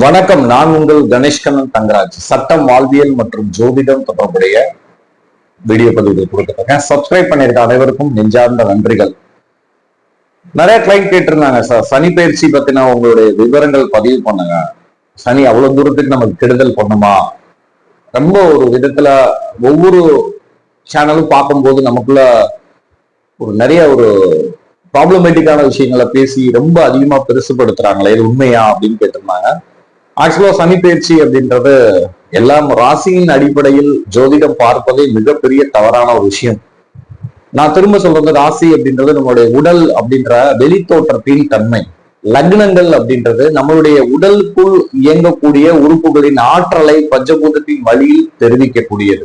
வணக்கம். நான் உங்கள் கணேஷ்கண்ணன் தங்கராஜ். சட்டம், வாழ்வியல் மற்றும் ஜோதிடம் தொடர்புடைய வீடியோ பதிவுகள் கொடுத்துருக்கேன். சப்ஸ்கிரைப் பண்ணிருக்க அனைவருக்கும் நெஞ்சார்ந்த நன்றிகள். நிறைய கிளைண்ட் கேட்டிருந்தாங்க, சார் சனி பயிற்சி பத்தின உங்களுடைய விவரங்கள் பதிவு பண்ணுங்க. சனி அவ்வளவு தூரத்துக்கு நமக்கு கெடுதல் பண்ணுமா? ரொம்ப ஒரு விதத்துல ஒவ்வொரு சேனலும் பார்க்கும்போது நமக்குள்ள ஒரு நிறைய ஒரு ப்ராப்ளமேட்டிக்கான விஷயங்களை பேசி ரொம்ப அதிகமா பெருசுபடுத்துறாங்களே, இது உண்மையா அப்படின்னு கேட்டிருந்தாங்க. ஆக்சுவலா சனி பயிற்சி அப்படின்றது எல்லாம் ராசியின் அடிப்படையில் ஜோதிடம் பார்ப்பதே மிகப்பெரிய தவறான ஒரு விஷயம். நான் திரும்ப சொல்றது, ராசி அப்படின்றது நம்மளுடைய உடல் அப்படின்ற வெளித்தோற்றத்தின் தன்மை. லக்னங்கள் அப்படின்றது நம்மளுடைய உடலுக்குள் இயங்கக்கூடிய உறுப்புகளின் ஆற்றலை பஞ்சபூதத்தின் வழியில் தெரிவிக்கக்கூடியது.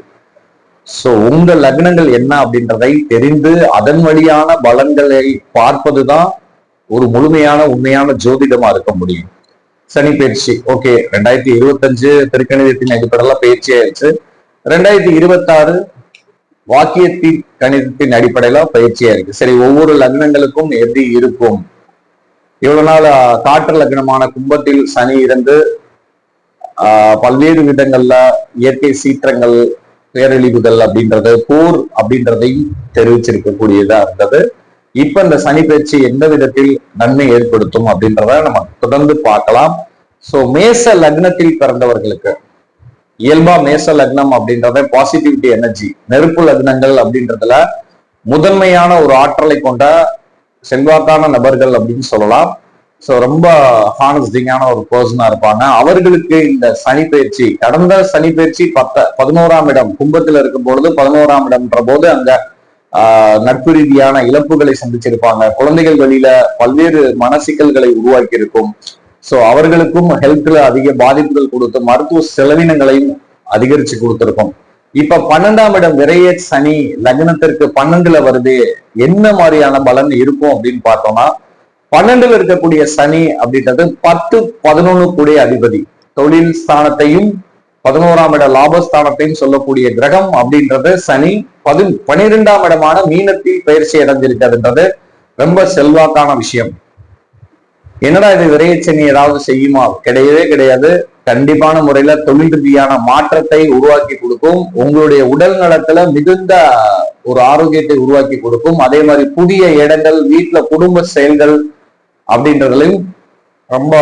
சோ உங்க லக்னங்கள் என்ன அப்படின்றதை தெரிந்து அதன் வழியான பலன்களை பார்ப்பதுதான் ஒரு முழுமையான உண்மையான ஜோதிடமா இருக்க முடியும். சனி பயிற்சி ஓகே, 2025 திருக்கணிதத்தின் அடிப்படையில பயிற்சி ஆயிடுச்சு. 2026 வாக்கியத்தின் கணிதத்தின் அடிப்படையில பயிற்சியா இருக்கு. சரி, ஒவ்வொரு லக்னங்களுக்கும் எப்படி இருக்கும்? இவ்வளவு நாள் காற்று லக்னமான கும்பத்தில் சனி இருந்து பல்வேறு விதங்கள்ல இயற்கை சீற்றங்கள், பேரழிவுகள் அப்படின்றது, போர் அப்படின்றதையும் தெரிவிச்சிருக்கக்கூடியதா இருந்தது. இப்ப இந்த சனி பயிற்சி எந்த விதத்தில் நன்மை ஏற்படுத்தும் அப்படின்றத நம்ம தொடர்ந்து பார்க்கலாம். சோ மேச லக்னத்தில் பிறந்தவர்களுக்கு இயல்பா மேச லக்னம் அப்படின்றத பாசிட்டிவிட்டி எனர்ஜி, நெருப்பு லக்னங்கள் அப்படின்றதுல முதன்மையான ஒரு ஆற்றலை கொண்ட செல்வாக்கான நபர்கள் அப்படின்னு சொல்லலாம். சோ ரொம்ப ஹானஸ்டிங்கான ஒரு பர்சனா இருப்பாங்க. அவர்களுக்கு இந்த சனி பயிற்சி, கடந்த சனி பயிற்சி 11ஆம் இடம் கும்பத்துல இருக்கும் பொழுது 11ஆம் இடம்ன்ற போது அங்க நட்பு ரீதியான இழப்புகளை சந்திச்சிருப்பாங்க. குழந்தைகள் வழியில பல்வேறு மனசிக்கல்களை உருவாக்கி இருக்கும். சோ அவர்களுக்கும் ஹெல்த்ல அதிக பாதிப்புகள் கொடுத்து மருத்துவ செலவினங்களையும் அதிகரிச்சு கொடுத்திருக்கும். இப்ப 12ஆம் இடம் விரைய சனி லக்னத்திற்கு 12ல வருது. என்ன மாதிரியான பலன் இருக்கும் அப்படின்னு பார்த்தோம்னா, 12ல இருக்கக்கூடிய சனி அப்படின்றது 10, 11 கூடிய அதிபதி. தொழில் ஸ்தானத்தையும் 11ஆம் இட லாபஸ்தானத்தையும் சொல்லக்கூடிய கிரகம் அப்படின்றது சனி 12ஆம் இடமான மீனத்தில் பயிற்சி அடைஞ்சிருக்கிறதுன்றது ரொம்ப செல்வாக்கான விஷயம். என்னடா இது விரையச்சனி ஏதாவது செய்யுமா? கிடையவே கிடையாது. கண்டிப்பான முறையில தொழில் ரீதியான மாற்றத்தை உருவாக்கி கொடுக்கும். உங்களுடைய உடல் நலத்துல மிகுந்த ஒரு ஆரோக்கியத்தை உருவாக்கி கொடுக்கும். அதே மாதிரி புதிய இடங்கள், வீட்டுல குடும்ப செயல்கள் அப்படின்றதுலையும் ரொம்ப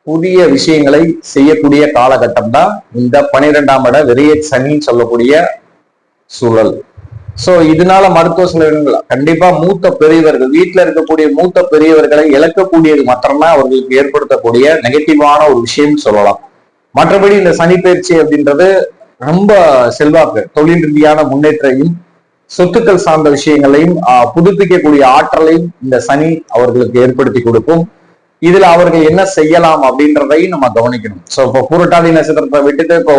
புதிய விஷயங்களை செய்யக்கூடிய காலகட்டம் தான் இந்த 12ஆம் இட விரைய சனின்னு சொல்லக்கூடிய சூழல். சோ இதனால மருத்துவ செலவினங்கள் கண்டிப்பா மூத்த பெரியவர்கள், வீட்டுல இருக்கக்கூடிய மூத்த பெரியவர்களை இழக்கக்கூடியது மாத்திரம்தான் அவர்களுக்கு ஏற்படுத்தக்கூடிய நெகட்டிவான ஒரு விஷயம் சொல்லலாம். மற்றபடி இந்த சனி பயிற்சி அப்படின்றது ரொம்ப செல்வாக்கு, தொழில் ரீதியான முன்னேற்றையும் சொத்துக்கள் சார்ந்த விஷயங்களையும் புதுப்பிக்கக்கூடிய ஆற்றலையும் இந்த சனி அவர்களுக்கு ஏற்படுத்தி கொடுக்கும். இதுல அவர்கள் என்ன செய்யலாம் அப்படின்றதையும் நம்ம கவனிக்கணும். சோ இப்போ பூரட்டாதி நட்சத்திரத்தை விட்டுட்டு இப்போ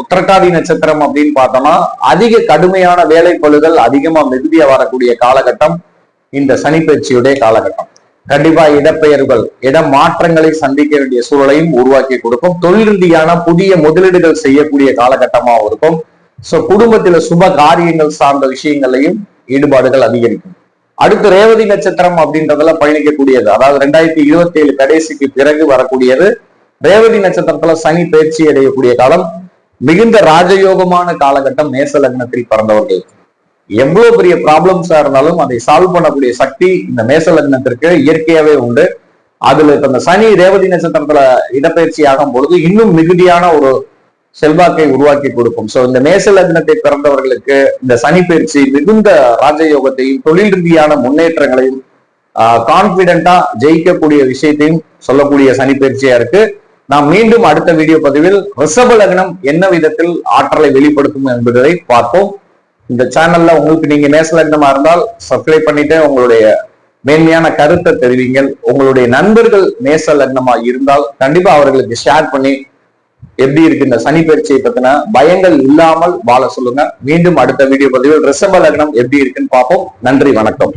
உத்திரட்டாதி நட்சத்திரம் அப்படின்னு பார்த்தோம்னா அதிக கடுமையான வேலை பளுகள் அதிகமா மிகுதியா வரக்கூடிய காலகட்டம் இந்த சனி பயிற்சியுடைய காலகட்டம். கண்டிப்பா இடப்பெயர்கள், இட மாற்றங்களை சந்திக்க வேண்டிய சூழலையும் உருவாக்கி கொடுக்கும். தொழில் ரீதியான புதிய முதலீடுகள் செய்யக்கூடிய காலகட்டமாகவும் இருக்கும். சோ குடும்பத்தில சுப காரியங்கள் சார்ந்த விஷயங்களையும் ஈடுபாடுகள் அதிகரிக்கும். அடுத்து ரேவதி நட்சத்திரம் அப்படின்றதுல பயணிக்கக்கூடியது, அதாவது 2027 கடைசிக்கு பிறகு வரக்கூடியது. ரேவதி நட்சத்திரத்துல சனி பயிற்சி அடையக்கூடிய காலம் மிகுந்த ராஜயோகமான காலகட்டம். மேச லக்னத்தில் பிறந்தவர்கள் எவ்வளவு பெரிய ப்ராப்ளம்ஸா இருந்தாலும் அதை சால்வ் பண்ணக்கூடிய சக்தி இந்த மேச லக்னத்திற்கு இயற்கையாவே உண்டு. அதுல இப்ப இந்த சனி ரேவதி நட்சத்திரத்துல இடப்பயிற்சி ஆகும் பொழுது இன்னும் மிகுதியான ஒரு செல்வாக்கை உருவாக்கி கொடுக்கும். சோ இந்த மேச லக்னத்தை பிறந்தவர்களுக்கு இந்த சனி பயிற்சி மிகுந்த ராஜயோகத்தையும் தொழில் ரீதியான முன்னேற்றங்களையும் கான்பிடென்டா ஜெயிக்கக்கூடிய விஷயத்தையும் சொல்லக்கூடிய சனி பயிற்சியா இருக்கு. நாம் மீண்டும் அடுத்த வீடியோ பதிவில் ரிஷப லக்னம் என்ன விதத்தில் ஆற்றலை வெளிப்படுத்தும் என்பதை பார்ப்போம். இந்த சேனல்ல உங்களுக்கு நீங்க மேச லக்னமா இருந்தால் சப்ஸ்கிரைப் பண்ணிட்டு உங்களுடைய மேன்மையான கருத்தை தெரிவிங்கள். உங்களுடைய நண்பர்கள் மேச லக்னமா இருந்தால் கண்டிப்பா அவர்களுக்கு ஷேர் பண்ணி எப்படி இருக்கு இந்த சனி பயிற்சியை பத்தின பயங்கள் இல்லாமல் வாழ சொல்லுங்க. மீண்டும் அடுத்த வீடியோ பதிவில் ரிஷப லக்னம் எப்படி இருக்குன்னு பார்ப்போம். நன்றி, வணக்கம்.